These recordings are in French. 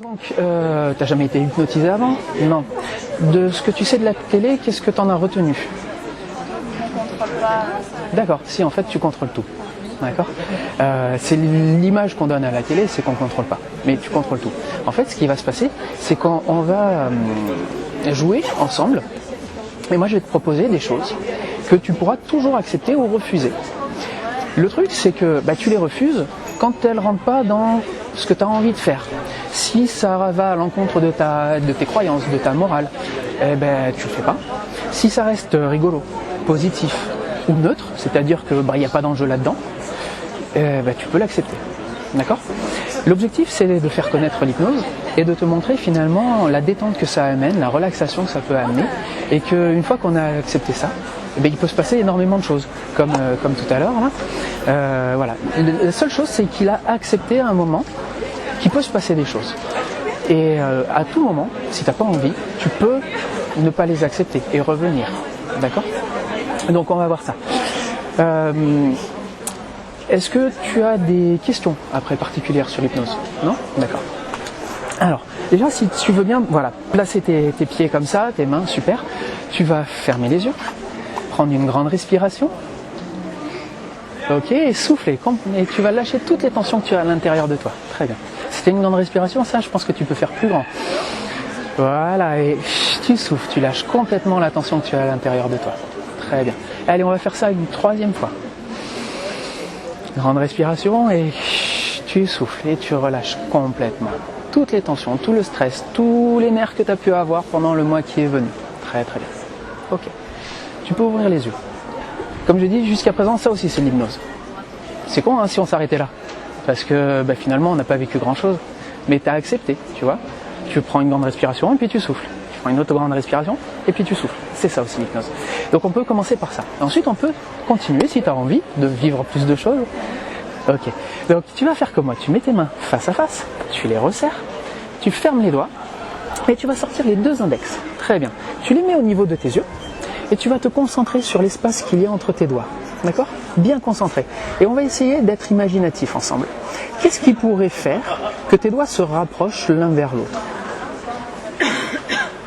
Donc, t'as jamais été hypnotisé avant? Non. De ce que tu sais de la télé, qu'est-ce que t'en as retenu? Je contrôle pas. D'accord, si en fait tu contrôles tout. D'accord. C'est l'image qu'on donne à la télé, c'est qu'on ne contrôle pas. Mais tu contrôles tout. En fait, ce qui va se passer, c'est qu'on va jouer ensemble. Et moi, je vais te proposer des choses que tu pourras toujours accepter ou refuser. Le truc, c'est que tu les refuses quand elles ne rentrent pas dans ce que tu as envie de faire. Si ça va à l'encontre de tes croyances, de ta morale, tu ne le fais pas. Si ça reste rigolo, positif ou neutre, c'est-à-dire que il n'y a pas d'enjeu là-dedans, tu peux l'accepter. D'accord ? L'objectif, c'est de faire connaître l'hypnose et de te montrer finalement la détente que ça amène, la relaxation que ça peut amener, et qu'une fois qu'on a accepté ça, il peut se passer énormément de choses, comme tout à l'heure. Voilà. La seule chose, c'est qu'il a accepté à un moment qu'il peut se passer des choses. Et à tout moment, si tu n'as pas envie, tu peux ne pas les accepter et revenir. D'accord ? Donc on va voir ça. Est-ce que tu as des questions après particulières sur l'hypnose? Non? D'accord. Alors, déjà, si tu veux bien, voilà, placer tes pieds comme ça, tes mains, super. Tu vas fermer les yeux, prendre une grande respiration. Ok, et souffler. Et tu vas lâcher toutes les tensions que tu as à l'intérieur de toi. Très bien. C'était une grande respiration, ça, je pense que tu peux faire plus grand. Voilà, et tu souffles, tu lâches complètement la tension que tu as à l'intérieur de toi. Très bien. Allez, on va faire ça une troisième fois. Grande respiration et tu souffles et tu relâches complètement. Toutes les tensions, tout le stress, tous les nerfs que tu as pu avoir pendant le mois qui est venu. Très très bien. Ok. Tu peux ouvrir les yeux. Comme je dis, jusqu'à présent, ça aussi c'est l'hypnose. C'est con si on s'arrêtait là. Parce que finalement, on n'a pas vécu grand-chose. Mais tu as accepté, tu vois. Tu prends une grande respiration et puis tu souffles. Tu prends une autre grande respiration et puis tu souffles. C'est ça aussi l'hypnose. Donc on peut commencer par ça. Ensuite, on peut continuer si tu as envie de vivre plus de choses. Ok. Donc tu vas faire comme moi. Tu mets tes mains face à face, tu les resserres, tu fermes les doigts et tu vas sortir les deux index. Très bien. Tu les mets au niveau de tes yeux et tu vas te concentrer sur l'espace qu'il y a entre tes doigts. D'accord ? Bien concentré. Et on va essayer d'être imaginatif ensemble. Qu'est-ce qui pourrait faire que tes doigts se rapprochent l'un vers l'autre ?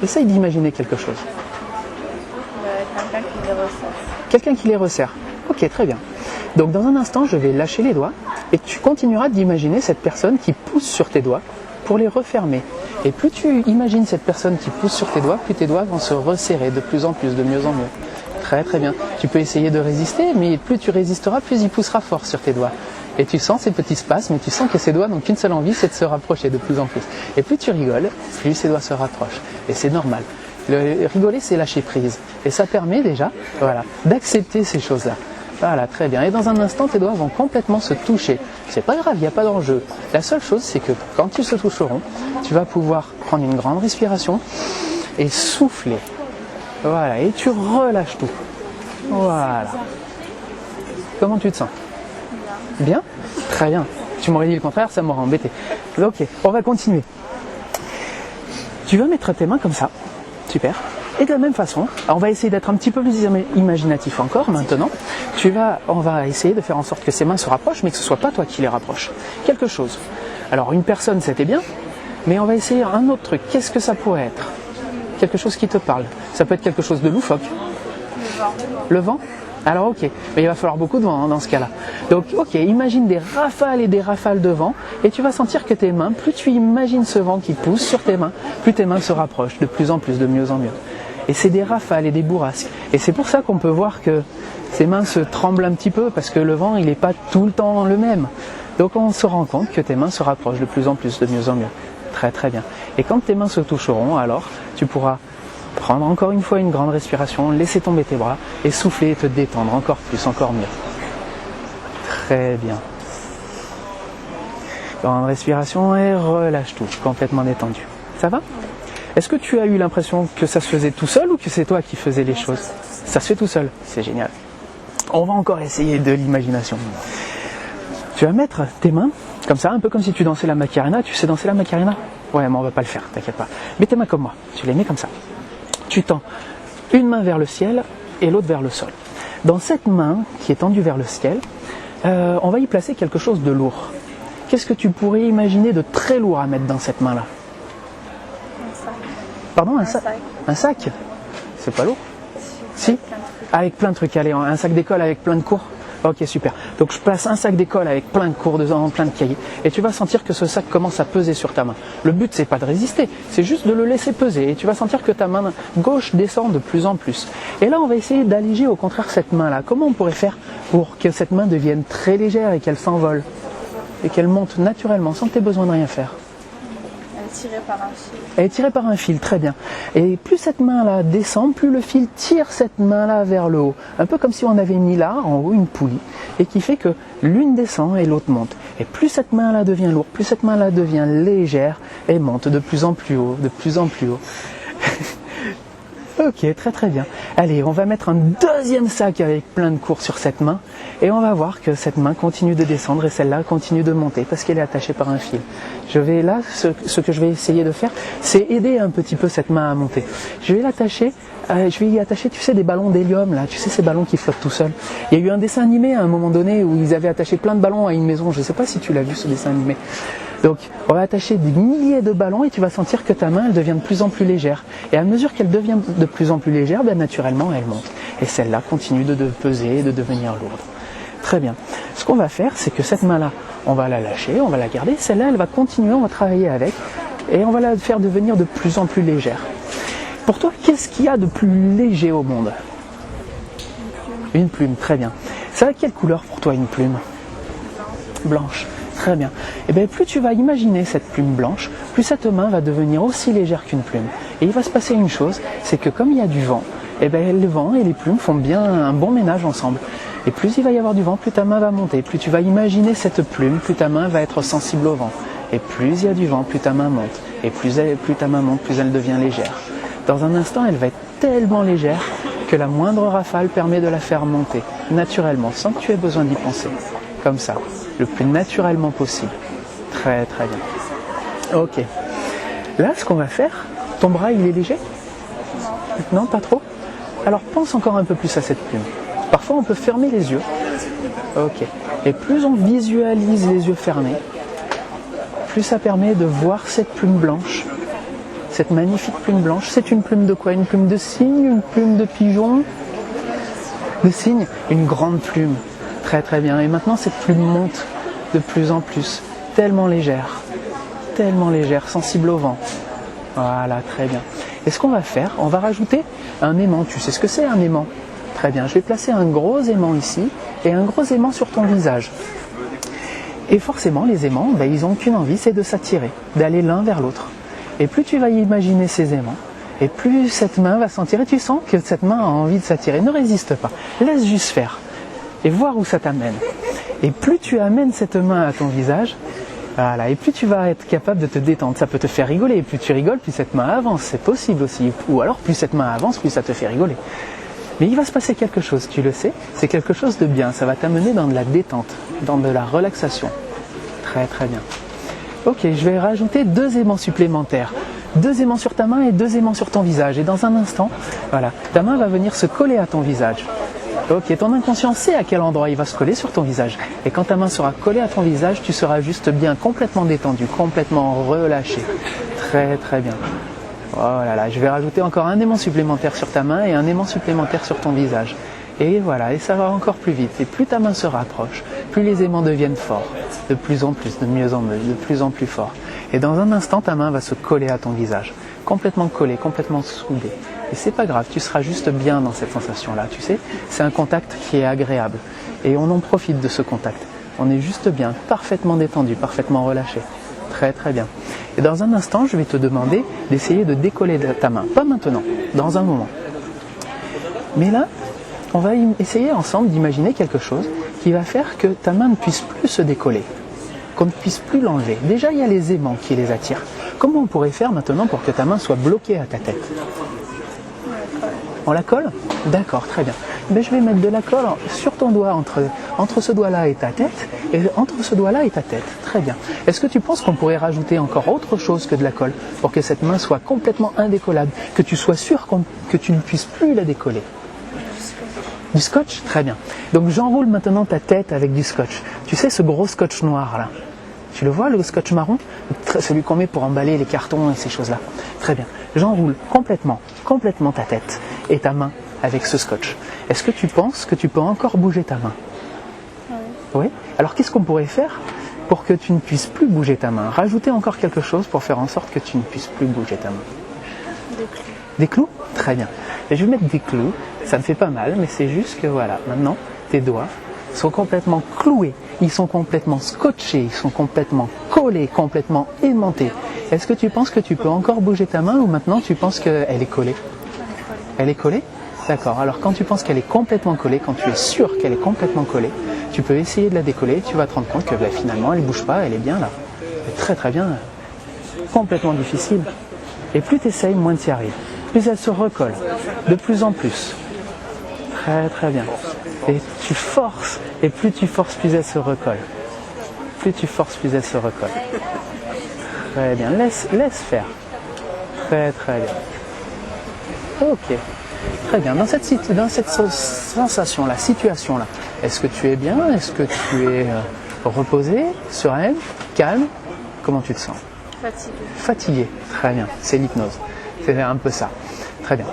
Essaye d'imaginer quelque chose. Quelqu'un qui les resserre. Quelqu'un qui les resserre. Ok, très bien. Donc dans un instant, je vais lâcher les doigts et tu continueras d'imaginer cette personne qui pousse sur tes doigts pour les refermer. Et plus tu imagines cette personne qui pousse sur tes doigts, plus tes doigts vont se resserrer de plus en plus, de mieux en mieux. Très très bien. Tu peux essayer de résister, mais plus tu résisteras, plus il poussera fort sur tes doigts. Et tu sens ces petits spasmes, mais tu sens que ses doigts n'ont qu'une seule envie, c'est de se rapprocher de plus en plus. Et plus tu rigoles, plus ses doigts se rapprochent. Et c'est normal. Rigoler, c'est lâcher prise. Et ça permet déjà, d'accepter ces choses-là. Voilà, très bien. Et dans un instant, tes doigts vont complètement se toucher. C'est pas grave, il n'y a pas d'enjeu. La seule chose, c'est que quand ils se toucheront, tu vas pouvoir prendre une grande respiration et souffler. Voilà, et tu relâches tout. Voilà. Comment tu te sens ? Bien ? Très bien. Tu m'aurais dit le contraire, ça m'aurait embêté. Ok, on va continuer. Tu vas mettre tes mains comme ça. Super. Et de la même façon, on va essayer d'être un petit peu plus imaginatif encore maintenant. On va essayer de faire en sorte que ces mains se rapprochent, mais que ce ne soit pas toi qui les rapproche. Quelque chose. Alors une personne, c'était bien, mais on va essayer un autre truc. Qu'est-ce que ça pourrait être ? Quelque chose qui te parle. Ça peut être quelque chose de loufoque. Le vent. Le vent ? Alors ok, mais il va falloir beaucoup de vent dans ce cas-là. Donc ok, imagine des rafales et des rafales de vent et tu vas sentir que tes mains, plus tu imagines ce vent qui pousse sur tes mains, plus tes mains se rapprochent de plus en plus, de mieux en mieux. Et c'est des rafales et des bourrasques. Et c'est pour ça qu'on peut voir que ces mains se tremblent un petit peu parce que le vent, il n'est pas tout le temps le même. Donc on se rend compte que tes mains se rapprochent de plus en plus, de mieux en mieux. Très très bien. Et quand tes mains se toucheront, alors tu pourras prendre encore une fois une grande respiration, laisser tomber tes bras et souffler et te détendre encore plus, encore mieux. Très bien. Grande respiration et relâche tout, complètement détendu. Ça va ? Est-ce que tu as eu l'impression que ça se faisait tout seul ou que c'est toi qui faisais les choses ? Ça se fait tout seul, c'est génial. On va encore essayer de l'imagination. Tu vas mettre tes mains comme ça, un peu comme si tu dansais la Macarena. Tu sais danser la Macarena ? Ouais, mais on va pas le faire, t'inquiète pas. Mets tes mains comme moi, tu les mets comme ça. Tu tends une main vers le ciel et l'autre vers le sol. Dans cette main qui est tendue vers le ciel, on va y placer quelque chose de lourd. Qu'est-ce que tu pourrais imaginer de très lourd à mettre dans cette main-là ? Pardon, un sac. Un sac? C'est pas lourd? Si? Avec plein de trucs, allez, un sac d'école avec plein de cours. Ok, super. Donc je place un sac d'école avec plein de cours dedans, plein de cahiers, et tu vas sentir que ce sac commence à peser sur ta main. Le but, c'est pas de résister, c'est juste de le laisser peser, et tu vas sentir que ta main gauche descend de plus en plus. Et là, on va essayer d'alléger au contraire cette main-là. Comment on pourrait faire pour que cette main devienne très légère et qu'elle s'envole, et qu'elle monte naturellement, sans que tu aies besoin de rien faire? Elle est tirée par un fil. Elle est tirée par un fil, très bien. Et plus cette main-là descend, plus le fil tire cette main-là vers le haut. Un peu comme si on avait mis là, en haut, une poulie, et qui fait que l'une descend et l'autre monte. Et plus cette main-là devient lourde, plus cette main-là devient légère, et monte de plus en plus haut, de plus en plus haut. Ok, très très bien. Allez, on va mettre un deuxième sac avec plein de cours sur cette main, et on va voir que cette main continue de descendre et celle-là continue de monter parce qu'elle est attachée par un fil. Je vais là, ce que je vais essayer de faire, c'est aider un petit peu cette main à monter. Je vais l'attacher, je vais y attacher, tu sais, des ballons d'hélium là, tu sais, ces ballons qui flottent tout seuls. Il y a eu un dessin animé à un moment donné où ils avaient attaché plein de ballons à une maison. Je ne sais pas si tu l'as vu, ce dessin animé. Donc, on va attacher des milliers de ballons et tu vas sentir que ta main, elle devient de plus en plus légère. Et à mesure qu'elle devient de plus en plus légère, ben, naturellement, elle monte. Et celle-là continue de peser et de devenir lourde. Très bien. Ce qu'on va faire, c'est que cette main-là, on va la lâcher, on va la garder. Celle-là, elle va continuer, on va travailler avec. Et on va la faire devenir de plus en plus légère. Pour toi, qu'est-ce qu'il y a de plus léger au monde? Une plume, très bien. Ça a quelle couleur pour toi, une plume? Blanche. Très bien. Et bien plus tu vas imaginer cette plume blanche, plus cette main va devenir aussi légère qu'une plume. Et il va se passer une chose, c'est que comme il y a du vent, et bien le vent et les plumes font bien un bon ménage ensemble. Et plus il va y avoir du vent, plus ta main va monter. Plus tu vas imaginer cette plume, plus ta main va être sensible au vent. Et plus il y a du vent, plus ta main monte. Et plus ta main monte, plus elle devient légère. Dans un instant, elle va être tellement légère que la moindre rafale permet de la faire monter, naturellement, sans que tu aies besoin d'y penser. Comme ça, le plus naturellement possible. Très très bien. Ok. Là, ce qu'on va faire, ton bras, il est léger? Non, pas trop? Alors pense encore un peu plus à cette plume. Parfois, on peut fermer les yeux. Ok. Et plus on visualise les yeux fermés, plus ça permet de voir cette plume blanche. Cette magnifique plume blanche. C'est une plume de quoi? Une plume de cygne? Une plume de pigeon? De cygne? Une grande plume. Très très bien. Et maintenant, cette plume monte de plus en plus. Tellement légère, sensible au vent. Voilà, très bien. Et ce qu'on va faire, on va rajouter un aimant. Tu sais ce que c'est un aimant? Très bien. Je vais placer un gros aimant ici et un gros aimant sur ton visage. Et forcément, les aimants, ben, ils n'ont qu'une envie, c'est de s'attirer, d'aller l'un vers l'autre. Et plus tu vas imaginer ces aimants, et plus cette main va sentir, et tu sens que cette main a envie de s'attirer. Ne résiste pas, laisse juste faire. Et voir où ça t'amène. Et plus tu amènes cette main à ton visage, voilà, et plus tu vas être capable de te détendre. Ça peut te faire rigoler, et plus tu rigoles, plus cette main avance, c'est possible aussi. Ou alors plus cette main avance, plus ça te fait rigoler. Mais il va se passer quelque chose, tu le sais, c'est quelque chose de bien, ça va t'amener dans de la détente, dans de la relaxation. Très très bien. Ok, je vais rajouter 2 aimants supplémentaires. 2 aimants sur ta main et 2 aimants sur ton visage. Et dans un instant, voilà, ta main va venir se coller à ton visage. Ok, ton inconscient sait à quel endroit il va se coller sur ton visage. Et quand ta main sera collée à ton visage, tu seras juste bien, complètement détendu, complètement relâché. Très très bien. Oh là là, je vais rajouter encore un aimant supplémentaire sur ta main et un aimant supplémentaire sur ton visage. Et voilà, et ça va encore plus vite. Et plus ta main se rapproche, plus les aimants deviennent forts. De plus en plus, de mieux en mieux, de plus en plus forts. Et dans un instant, ta main va se coller à ton visage. Complètement collée, complètement soudée. Et c'est pas grave, tu seras juste bien dans cette sensation-là, tu sais. C'est un contact qui est agréable. Et on en profite de ce contact. On est juste bien, parfaitement détendu, parfaitement relâché. Très très bien. Et dans un instant, je vais te demander d'essayer de décoller ta main. Pas maintenant, dans un moment. Mais là, on va essayer ensemble d'imaginer quelque chose qui va faire que ta main ne puisse plus se décoller, qu'on ne puisse plus l'enlever. Déjà, il y a les aimants qui les attirent. Comment on pourrait faire maintenant pour que ta main soit bloquée à ta tête? On la colle? D'accord, très bien. Mais je vais mettre de la colle sur ton doigt, entre ce doigt-là et ta tête, et entre ce doigt-là et ta tête. Très bien. Est-ce que tu penses qu'on pourrait rajouter encore autre chose que de la colle pour que cette main soit complètement indécollable, que tu sois sûr que tu ne puisses plus la décoller? Du scotch? Très bien. Donc j'enroule maintenant ta tête avec du scotch. Tu sais, ce gros scotch noir là. Tu le vois, le scotch marron? Celui qu'on met pour emballer les cartons et ces choses-là. Très bien. J'enroule complètement ta tête et ta main avec ce scotch. Est-ce que tu penses que tu peux encore bouger ta main? Oui. Alors qu'est-ce qu'on pourrait faire pour que tu ne puisses plus bouger ta main? Rajouter encore quelque chose pour faire en sorte que tu ne puisses plus bouger ta main. Des clous. Des clous? Très bien. Et je vais mettre des clous. Ça me fait pas mal, mais c'est juste que voilà, maintenant, tes doigts sont complètement cloués, ils sont complètement scotchés, ils sont complètement collés, complètement aimantés. Est-ce que tu penses que tu peux encore bouger ta main ou maintenant tu penses qu'elle est collée? Elle est collée? D'accord. Alors quand tu penses qu'elle est complètement collée, quand tu es sûr qu'elle est complètement collée, tu peux essayer de la décoller et tu vas te rendre compte que finalement elle ne bouge pas, elle est bien là. Elle est très très bien. Complètement difficile. Et plus tu essayes, moins tu y arrives. Plus elle se recolle, de plus en plus. Très très bien. Et tu forces, et plus tu forces, plus elle se recolle. Plus tu forces, plus elle se recolle. Très bien, laisse faire. Très très bien. Ok, très bien. Dans cette sensation-là, situation-là, est-ce que tu es bien? Est-ce que tu es reposé, sereine, calme? Comment tu te sens? Fatigué. Fatigué, très bien. C'est l'hypnose. C'est un peu ça. Très bien.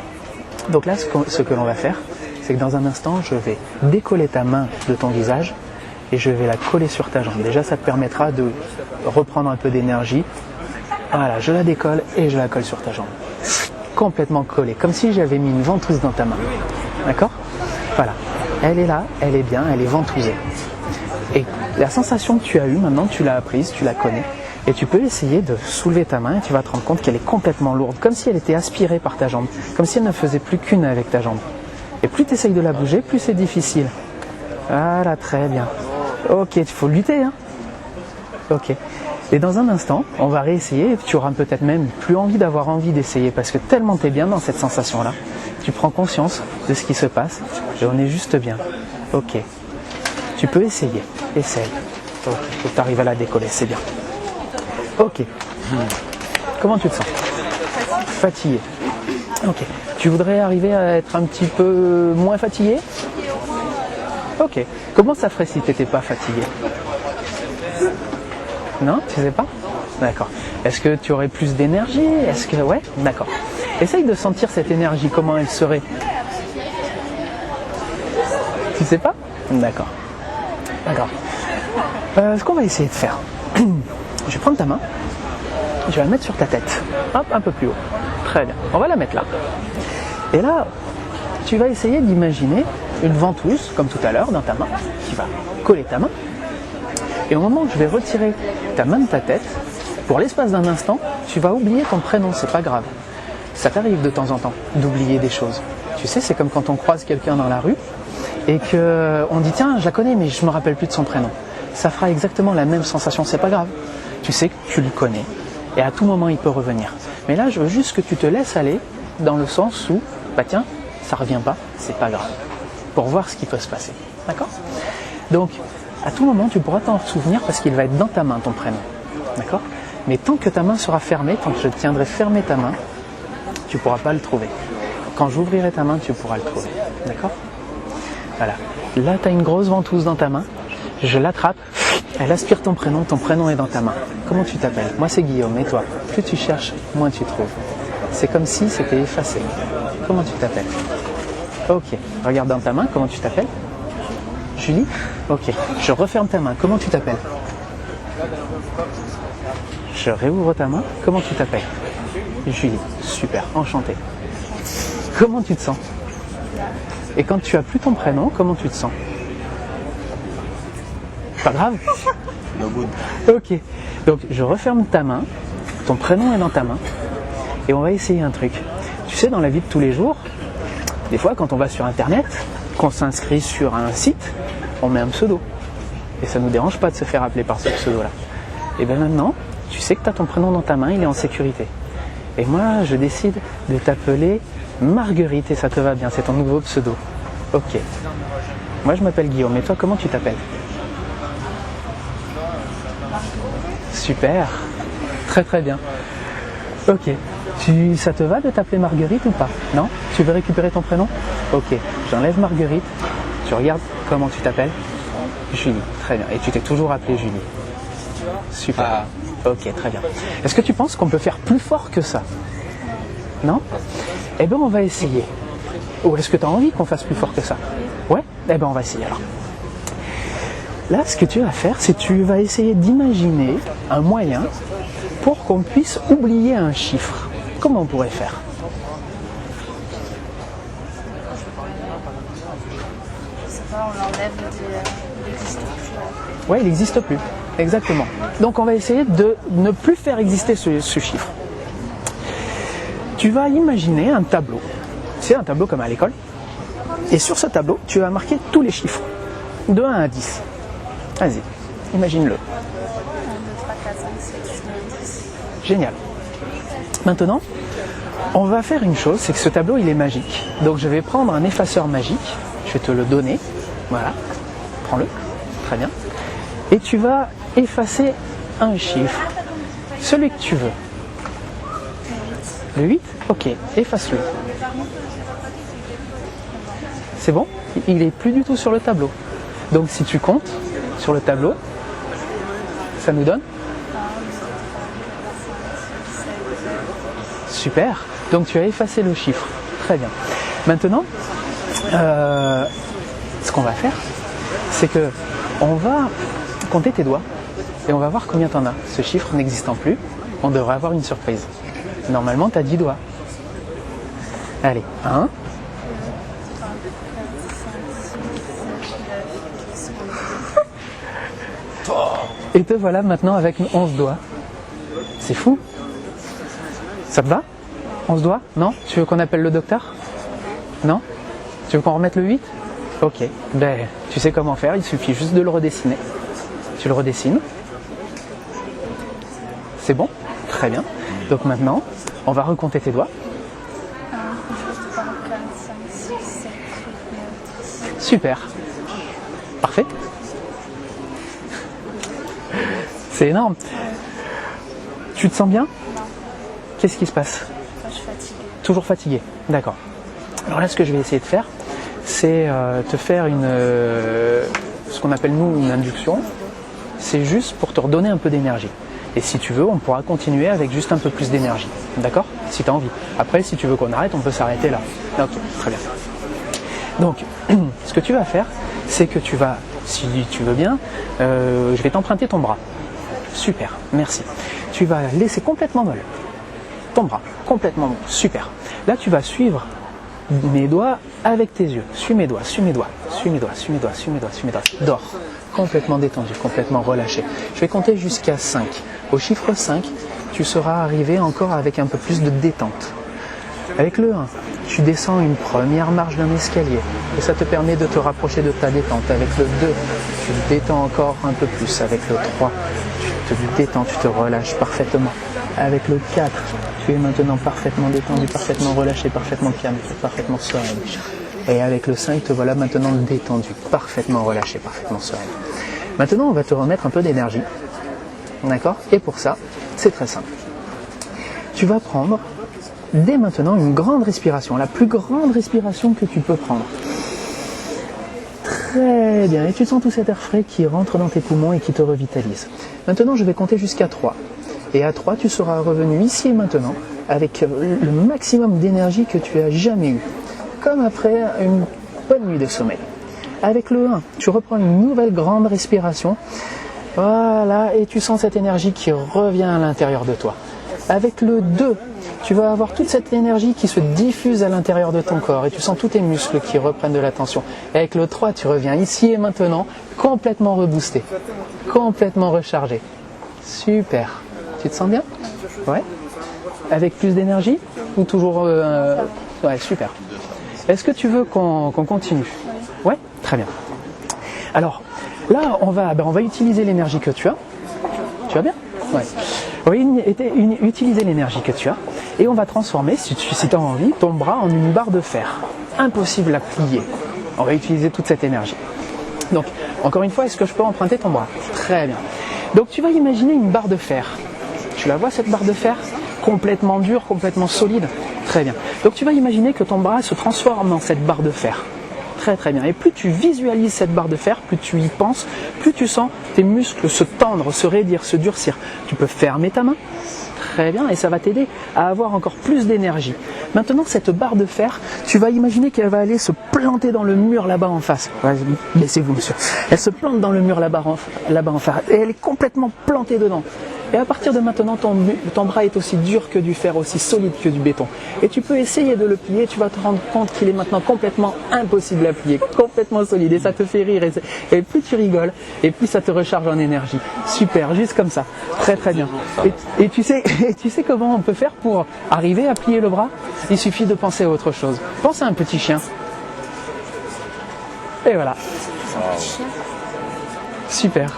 Donc là, ce que l'on va faire, c'est que dans un instant, je vais décoller ta main de ton visage et je vais la coller sur ta jambe. Déjà, ça te permettra de reprendre un peu d'énergie. Voilà, je la décolle et je la colle sur ta jambe. Complètement collée, comme si j'avais mis une ventouse dans ta main. D'accord? Voilà. Elle est là, elle est bien, elle est ventousée. Et la sensation que tu as eue, maintenant, tu l'as apprise, tu la connais. Et tu peux essayer de soulever ta main et tu vas te rendre compte qu'elle est complètement lourde, comme si elle était aspirée par ta jambe, comme si elle ne faisait plus qu'une avec ta jambe. Et plus tu essayes de la bouger, plus c'est difficile. Voilà, très bien. Ok, il faut lutter, hein. Ok. Et dans un instant, on va réessayer, et tu auras peut-être même plus d'avoir envie d'essayer, parce que tellement tu es bien dans cette sensation-là, tu prends conscience de ce qui se passe, et on est juste bien. Ok. Tu peux essayer. Essaye. Ok, faut que tu arrives à la décoller, c'est bien. Ok. Comment tu te sens? Fatigué. Ok. Tu voudrais arriver à être un petit peu moins fatigué? Ok. Comment ça ferait si tu n'étais pas fatigué? Non? Tu sais pas? D'accord. Est-ce que tu aurais plus d'énergie? Est-ce que... Ouais? D'accord. Essaye de sentir cette énergie, comment elle serait. Tu sais pas? D'accord. D'accord. Ce qu'on va essayer de faire, je vais prendre ta main, je vais la mettre sur ta tête. Hop, un peu plus haut. Très bien. On va la mettre là. Et là, tu vas essayer d'imaginer une ventouse, comme tout à l'heure, dans ta main, qui va coller ta main. Et au moment où je vais retirer ta main de ta tête, pour l'espace d'un instant, tu vas oublier ton prénom, c'est pas grave. Ça t'arrive de temps en temps d'oublier des choses. Tu sais, c'est comme quand on croise quelqu'un dans la rue et qu'on dit tiens, je la connais, mais je me rappelle plus de son prénom. Ça fera exactement la même sensation, c'est pas grave. Tu sais que tu le connais et à tout moment il peut revenir. Mais là, je veux juste que tu te laisses aller dans le sens où, bah tiens, ça revient pas, c'est pas grave. Pour voir ce qui peut se passer. D'accord? Donc, à tout moment, tu pourras t'en souvenir parce qu'il va être dans ta main, ton prénom. D'accord? Mais tant que ta main sera fermée, tant que je tiendrai fermée ta main, tu ne pourras pas le trouver. Quand j'ouvrirai ta main, tu pourras le trouver. D'accord? Voilà. Là, tu as une grosse ventouse dans ta main. Je l'attrape. Elle aspire ton prénom est dans ta main. Comment tu t'appelles? Moi, c'est Guillaume. Et toi? Plus tu cherches, moins tu trouves. C'est comme si c'était effacé. Comment tu t'appelles? Ok. Regarde dans ta main. Comment tu t'appelles? Julie? Ok. Je referme ta main. Comment tu t'appelles? Je réouvre ta main. Comment tu t'appelles? Julie. Super. Enchanté. Comment tu te sens? Et quand tu as plus ton prénom, comment tu te sens? Pas grave? No good. Ok. Donc, je referme ta main. Ton prénom est dans ta main. Et on va essayer un truc. Tu sais, dans la vie de tous les jours, des fois, quand on va sur Internet, qu'on s'inscrit sur un site, on met un pseudo. Et ça ne nous dérange pas de se faire appeler par ce pseudo-là. Et bien maintenant, tu sais que tu as ton prénom dans ta main, il est en sécurité. Et moi, je décide de t'appeler Marguerite et ça te va bien, c'est ton nouveau pseudo. Ok. Moi, je m'appelle Guillaume. Et toi, comment tu t'appelles? Super. Très très bien. Ok. Ça te va de t'appeler Marguerite ou pas? Non? Tu veux récupérer ton prénom? Ok. J'enlève Marguerite. Tu regardes comment tu t'appelles? Julie. Très bien. Et tu t'es toujours appelée Julie. Super. Ok, très bien. Est-ce que tu penses qu'on peut faire plus fort que ça? Non? Eh bien, on va essayer. Ou est-ce que tu as envie qu'on fasse plus fort que ça? Ouais? Eh bien, on va essayer alors. Là, ce que tu vas faire, c'est que tu vas essayer d'imaginer un moyen pour qu'on puisse oublier un chiffre. Comment on pourrait faire? Je sais pas, on l'enlève de l'existence. Ouais, il n'existe plus. Exactement. Donc on va essayer de ne plus faire exister ce chiffre. Tu vas imaginer un tableau. C'est un tableau comme à l'école. Et sur ce tableau, tu vas marquer tous les chiffres. De 1 à 10. Vas-y, imagine-le. 1, 2, 3, 4, 5, 6, 7, 8, 9, 10. Génial. Maintenant, on va faire une chose, c'est que ce tableau, il est magique. Donc je vais prendre un effaceur magique. Je vais te le donner. Voilà. Prends-le. Très bien. Et tu vas effacer un chiffre. Celui que tu veux. Le 8? Ok, efface-le. C'est bon? Il n'est plus du tout sur le tableau. Donc si tu comptes sur le tableau, ça nous donne? Super. Donc tu as effacé le chiffre. Très bien. Maintenant, ce qu'on va faire, c'est que on va compter tes doigts et on va voir combien tu en as. Ce chiffre n'existant plus, on devrait avoir une surprise. Normalement, tu as 10 doigts. Allez, 1. Et te voilà maintenant avec 11 doigts. C'est fou. Ça te va? 11 doigts? Non? Tu veux qu'on appelle le docteur? Non? Tu veux qu'on remette le 8? Ok. Ben, tu sais comment faire, il suffit juste de le redessiner. Tu le redessines. C'est bon? Très bien. Donc maintenant, on va recompter tes doigts. 1, 2, 3, 4, 5, 6, 7, 8, 9, 10. Super. Parfait. C'est énorme. Tu te sens bien? Qu'est-ce qui se passe? Je suis fatiguée. Toujours fatigué. D'accord. Alors là, ce que je vais essayer de faire, c'est te faire ce qu'on appelle nous une induction. C'est juste pour te redonner un peu d'énergie. Et si tu veux, on pourra continuer avec juste un peu plus d'énergie. D'accord? Si tu as envie. Après, si tu veux qu'on arrête, on peut s'arrêter là. Ok, très bien. Donc, ce que tu vas faire, c'est que tu vas, si tu veux bien, je vais t'emprunter ton bras. Super, merci. Tu vas laisser complètement molle. Ton bras, complètement molle. Super. Là, tu vas suivre mes doigts avec tes yeux. Suis mes doigts, suis mes doigts, suis mes doigts, suis mes doigts, suis mes doigts, suis mes doigts. Dors. Complètement détendu, complètement relâché. Je vais compter jusqu'à 5. Au chiffre 5, tu seras arrivé encore avec un peu plus de détente. Avec le 1, tu descends une première marche d'un escalier et ça te permet de te rapprocher de ta détente. Avec le 2, tu te détends encore un peu plus. Avec le 3, tu te détends, tu te relâches parfaitement. Avec le 4, tu es maintenant parfaitement détendu, parfaitement relâché, parfaitement calme, parfaitement serein. Et avec le 5, te voilà maintenant détendu, parfaitement relâché, parfaitement serein. Maintenant, on va te remettre un peu d'énergie. D'accord? Et pour ça, c'est très simple. Tu vas prendre dès maintenant une grande respiration, la plus grande respiration que tu peux prendre. Très bien. Et tu sens tout cet air frais qui rentre dans tes poumons et qui te revitalise. Maintenant, je vais compter jusqu'à 3. Et à 3, tu seras revenu ici et maintenant avec le maximum d'énergie que tu as jamais eu. Comme après une bonne nuit de sommeil. Avec le 1, tu reprends une nouvelle grande respiration. Voilà, et tu sens cette énergie qui revient à l'intérieur de toi. Avec le 2, tu vas avoir toute cette énergie qui se diffuse à l'intérieur de ton corps et tu sens tous tes muscles qui reprennent de la tension. Et avec le 3, tu reviens ici et maintenant, complètement reboosté, complètement rechargé. Super. Tu te sens bien? Ouais. Avec plus d'énergie? Ou toujours... Ouais, super. Est-ce que tu veux qu'on continue? Ouais, très bien. Alors, là, on va utiliser l'énergie que tu as. Tu vas bien? Ouais. On va utiliser l'énergie que tu as et on va transformer, si tu as envie, ton bras en une barre de fer. Impossible à plier. On va utiliser toute cette énergie. Donc, encore une fois, est-ce que je peux emprunter ton bras? Très bien. Donc, tu vas imaginer une barre de fer. Tu la vois, cette barre de fer? Complètement dure, complètement solide. Très bien. Donc, tu vas imaginer que ton bras se transforme en cette barre de fer. Très très bien. Et plus tu visualises cette barre de fer, plus tu y penses, plus tu sens tes muscles se tendre, se raidir, se durcir. Tu peux fermer ta main. Très bien, et ça va t'aider à avoir encore plus d'énergie. Maintenant, cette barre de fer, tu vas imaginer qu'elle va aller se planter dans le mur là-bas en face. Ouais, laissez-vous, monsieur. Elle se plante dans le mur là-bas en face. Et elle est complètement plantée dedans. Et à partir de maintenant, ton bras est aussi dur que du fer, aussi solide que du béton. Et tu peux essayer de le plier, tu vas te rendre compte qu'il est maintenant complètement impossible à plier, complètement solide. Et ça te fait rire. Et plus tu rigoles, et plus ça te recharge en énergie. Super, juste comme ça. Très très bien. Et tu sais comment on peut faire pour arriver à plier le bras? Il suffit de penser à autre chose. Pense à un petit chien. Et voilà. Super.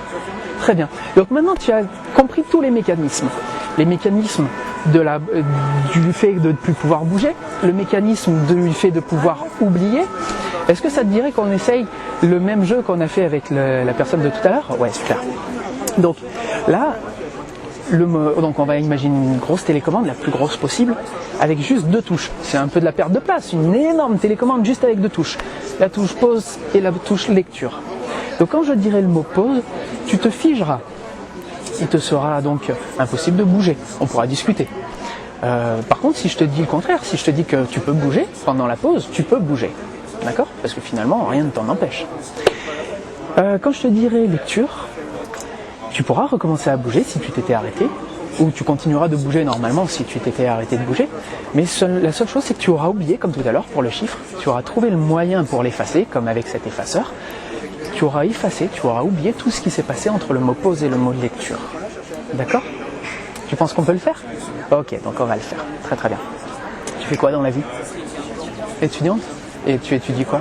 Très bien. Donc maintenant tu as compris tous les mécanismes. Les mécanismes du fait de ne plus pouvoir bouger, le mécanisme du fait de pouvoir oublier. Est-ce que ça te dirait qu'on essaye le même jeu qu'on a fait avec la personne de tout à l'heure? Ouais, super. Donc là, donc on va imaginer une grosse télécommande, la plus grosse possible, avec juste 2 touches. C'est un peu de la perte de place, une énorme télécommande juste avec 2 touches. La touche pause et la touche lecture. Donc quand je dirai le mot pause, tu te figeras. Il te sera donc impossible de bouger. On pourra discuter. Par contre, si je te dis le contraire, si je te dis que tu peux bouger pendant la pause, tu peux bouger. D'accord? Parce que finalement, rien ne t'en empêche. Quand je te dirai lecture, tu pourras recommencer à bouger si tu t'étais arrêté, ou tu continueras de bouger normalement si tu t'étais arrêté de bouger. Mais la seule chose, c'est que tu auras oublié, comme tout à l'heure pour le chiffre, tu auras trouvé le moyen pour l'effacer, comme avec cet effaceur. Tu auras effacé, tu auras oublié tout ce qui s'est passé entre le mot pause et le mot lecture. D'accord? Tu penses qu'on peut le faire? Ok, donc on va le faire. Très très bien. Tu fais quoi dans la vie? Étudiante? Et tu étudies quoi?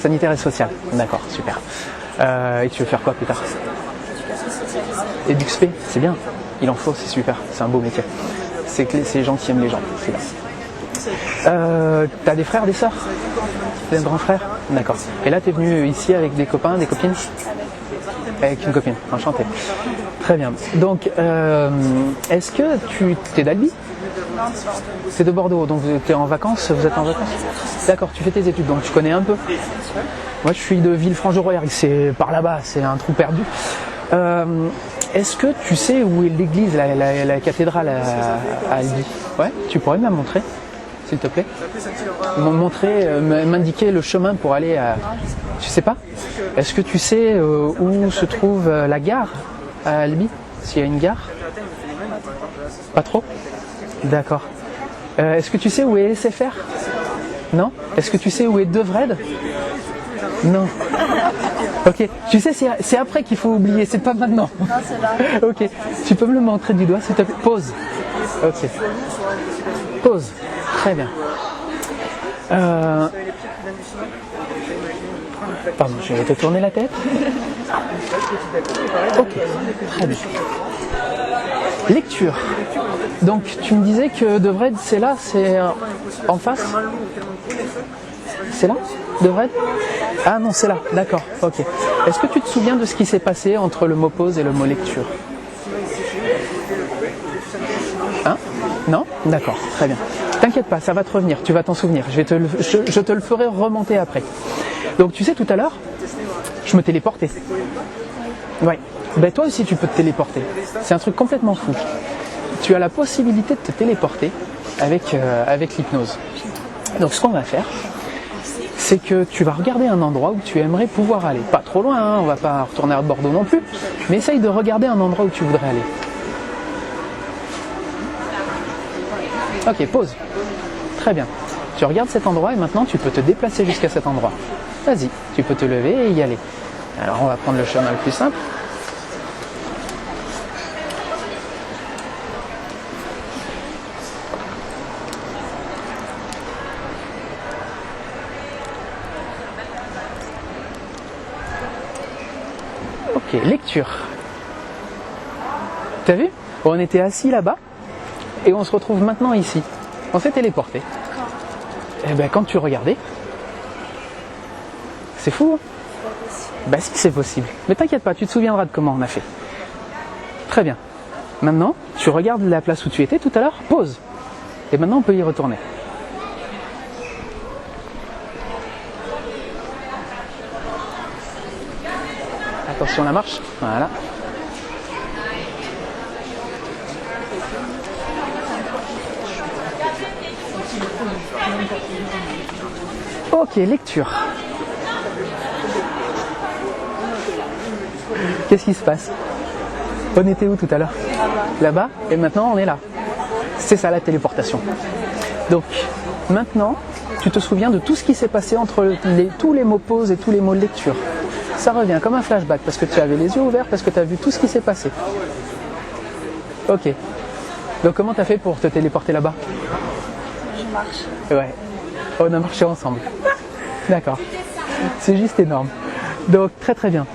Sanitaire et social. D'accord, super. Et tu veux faire quoi plus tard? Éduc-spé, c'est bien. Il en faut, c'est super. C'est un beau métier. C'est les gens qui aiment les gens. C'est bien. T'as des frères, des sœurs? T'es un grand frère? D'accord. Et là, t'es venu ici avec des copains, des copines? Avec une copine. Enchanté. Très bien. Donc, est-ce que tu es d'Albi? Non, c'est de Bordeaux. Donc, tu es en vacances? Vous êtes en vacances? D'accord, tu fais tes études, donc tu connais un peu. Moi, je suis de Villefranche-de-Rouergue, c'est par là-bas, c'est un trou perdu. Est-ce que tu sais où est l'église, la cathédrale à Albi? Ouais, tu pourrais me la montrer, s'il te plaît? M'indiquer le chemin pour aller à... Tu sais pas? Est-ce que tu sais où se trouve la gare à Albi? S'il y a une gare? Pas trop? D'accord. Est-ce que tu sais où est SFR? Non? Est-ce que tu sais où est Devred? Non. Ok. Tu sais, c'est après qu'il faut oublier, c'est pas maintenant. Non, c'est là. Ok. Tu peux me le montrer du doigt, s'il te plaît? Pause. Ok. Pause. Très bien. Pardon, je vais te tourner la tête. Ok. Très bien. Lecture. Donc, tu me disais que Devred, c'est là, c'est en face? C'est là, Devred? Ah non, c'est là, d'accord, ok. Est-ce que tu te souviens de ce qui s'est passé entre le mot pause et le mot lecture? Hein? Non? D'accord, très bien. T'inquiète pas, ça va te revenir, tu vas t'en souvenir. Je te le ferai remonter après. Donc tu sais, tout à l'heure, je me téléportais. Ouais. Ben toi aussi tu peux te téléporter. C'est un truc complètement fou. Tu as la possibilité de te téléporter avec l'hypnose. Donc ce qu'on va faire, c'est que tu vas regarder un endroit où tu aimerais pouvoir aller. Pas trop loin, hein, on va pas retourner à Bordeaux non plus, mais essaye de regarder un endroit où tu voudrais aller. Ok, pause. Très bien. Tu regardes cet endroit et maintenant tu peux te déplacer jusqu'à cet endroit. Vas-y, tu peux te lever et y aller. Alors on va prendre le chemin le plus simple. Ok, lecture. T'as vu? On était assis là-bas et on se retrouve maintenant ici. On s'est téléporté. Et ben quand tu regardais, c'est fou. Hein? Ben si, c'est possible. Mais t'inquiète pas, tu te souviendras de comment on a fait. Très bien. Maintenant, tu regardes la place où tu étais tout à l'heure, pause. Et maintenant on peut y retourner. Attention la marche. Voilà. Ok, lecture. Qu'est-ce qui se passe? On était où tout à l'heure? Là-bas. Et maintenant on est là. C'est ça la téléportation. Donc maintenant, tu te souviens de tout ce qui s'est passé entre tous les mots pause et tous les mots lecture. Ça revient comme un flashback parce que tu avais les yeux ouverts, parce que tu as vu tout ce qui s'est passé. Ok. Donc comment tu as fait pour te téléporter là-bas? Je marche. Ouais. On a marché ensemble. D'accord. C'est juste énorme. Donc très très bien.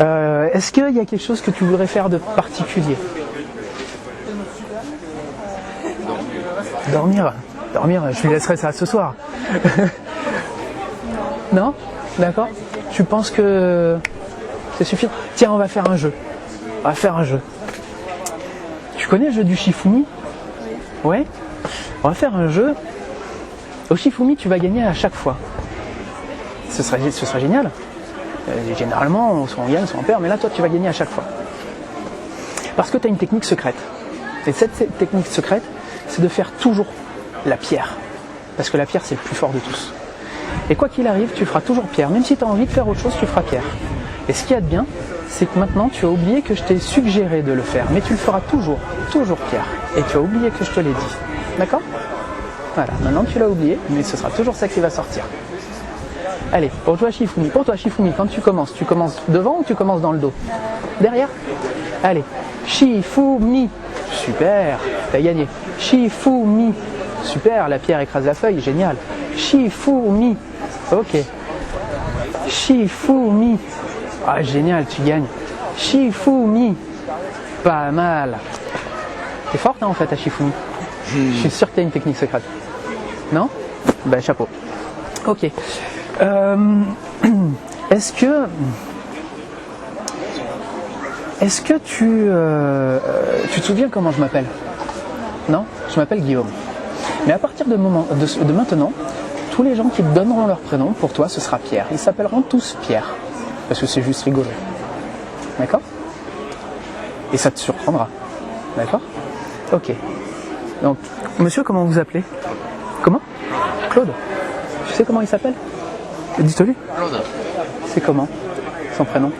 Est-ce qu'il y a quelque chose que tu voudrais faire de particulier? Dormir. Dormir, je lui laisserai ça ce soir. Non? D'accord. Tu penses que c'est suffisant? Tiens, on va faire un jeu. On va faire un jeu. Tu connais le jeu du Shifumi? Oui. Ouais. On va faire un jeu. Au Shifumi, tu vas gagner à chaque fois. Ce serait génial. Généralement, soit on gagne, soit on perd, mais là, toi, tu vas gagner à chaque fois. Parce que tu as une technique secrète. Et cette technique secrète, c'est de faire toujours la pierre. Parce que la pierre, c'est le plus fort de tous. Et quoi qu'il arrive, tu feras toujours pierre. Même si tu as envie de faire autre chose, tu feras pierre. Et ce qu'il y a de bien, c'est que maintenant, tu as oublié que je t'ai suggéré de le faire. Mais tu le feras toujours pierre. Et tu as oublié que je te l'ai dit. D'accord? Voilà, maintenant tu l'as oublié, mais ce sera toujours ça qui va sortir. Allez, pour toi Shifumi, quand tu commences devant ou tu commences dans le dos? Derrière? Allez, Shifumi, super, t'as gagné. Shifumi, super, la pierre écrase la feuille, génial. Shifumi, ok. Shifumi, ah génial, tu gagnes. Shifumi, pas mal. T'es forte hein, en fait à Shifumi. Je suis sûr que tu as une technique secrète. Non? Ben chapeau. Ok. Est-ce que tu te souviens comment je m'appelle? Non? Je m'appelle Guillaume. Mais à partir de maintenant, tous les gens qui te donneront leur prénom, pour toi, ce sera Pierre. Ils s'appelleront tous Pierre. Parce que c'est juste rigolo. D'accord? Et ça te surprendra. D'accord? Ok. Donc, monsieur, comment vous appelez? Comment? Claude. Tu sais comment il s'appelle? Dites-le. Claude. C'est comment son prénom?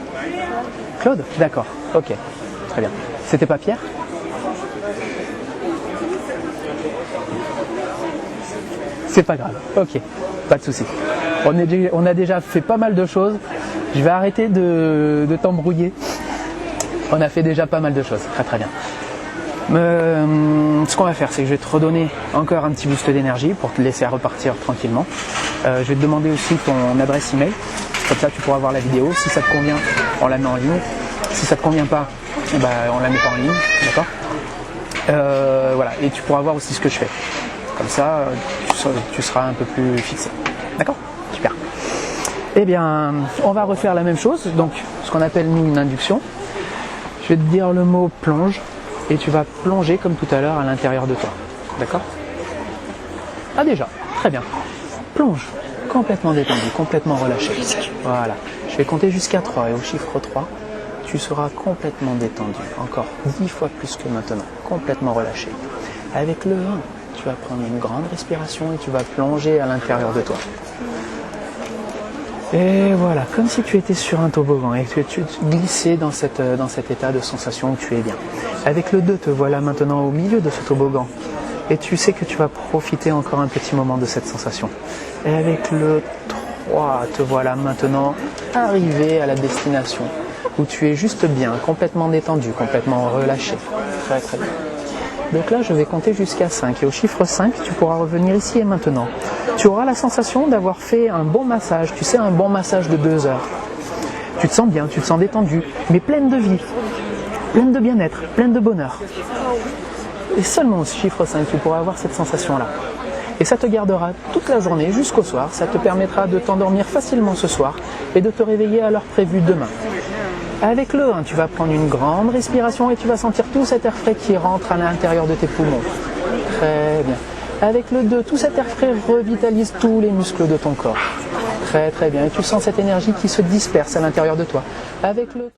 Claude? D'accord. Ok. Très bien. C'était pas Pierre? C'est pas grave. Ok. Pas de souci. On a déjà fait pas mal de choses. Je vais arrêter de t'embrouiller. On a fait déjà pas mal de choses. Très très bien. Ce qu'on va faire, c'est que je vais te redonner encore un petit boost d'énergie pour te laisser repartir tranquillement. Je vais te demander aussi ton adresse email, comme ça tu pourras voir la vidéo. Si ça te convient, on la met en ligne. Si ça te convient pas, bah, on la met pas en ligne, d'accord? Voilà, et tu pourras voir aussi ce que je fais. Comme ça, tu seras un peu plus fixé. D'accord? Super. Eh bien, on va refaire la même chose, donc ce qu'on appelle nous une induction. Je vais te dire le mot plonge. Et tu vas plonger comme tout à l'heure à l'intérieur de toi. D'accord? Ah déjà, très bien. Plonge, complètement détendu, complètement relâché. Voilà. Je vais compter jusqu'à 3 et au chiffre 3, tu seras complètement détendu. Encore 10 fois plus que maintenant. Complètement relâché. Avec le 1, tu vas prendre une grande respiration et tu vas plonger à l'intérieur de toi. Et voilà, comme si tu étais sur un toboggan et que tu glissais dans cet état de sensation où tu es bien. Avec le 2, te voilà maintenant au milieu de ce toboggan. Et tu sais que tu vas profiter encore un petit moment de cette sensation. Et avec le 3, te voilà maintenant arrivé à la destination où tu es juste bien, complètement détendu, complètement relâché. Très très bien. Donc là, je vais compter jusqu'à 5. Et au chiffre 5, tu pourras revenir ici et maintenant. Tu auras la sensation d'avoir fait un bon massage. Tu sais, un bon massage de 2 heures. Tu te sens bien, tu te sens détendu, mais pleine de vie, pleine de bien-être, pleine de bonheur. Et seulement au chiffre 5, tu pourras avoir cette sensation-là. Et ça te gardera toute la journée jusqu'au soir. Ça te permettra de t'endormir facilement ce soir et de te réveiller à l'heure prévue demain. Avec le 1, tu vas prendre une grande respiration et tu vas sentir tout cet air frais qui rentre à l'intérieur de tes poumons. Très bien. Avec le 2, tout cet air frais revitalise tous les muscles de ton corps. Très très bien. Et tu sens cette énergie qui se disperse à l'intérieur de toi. Avec le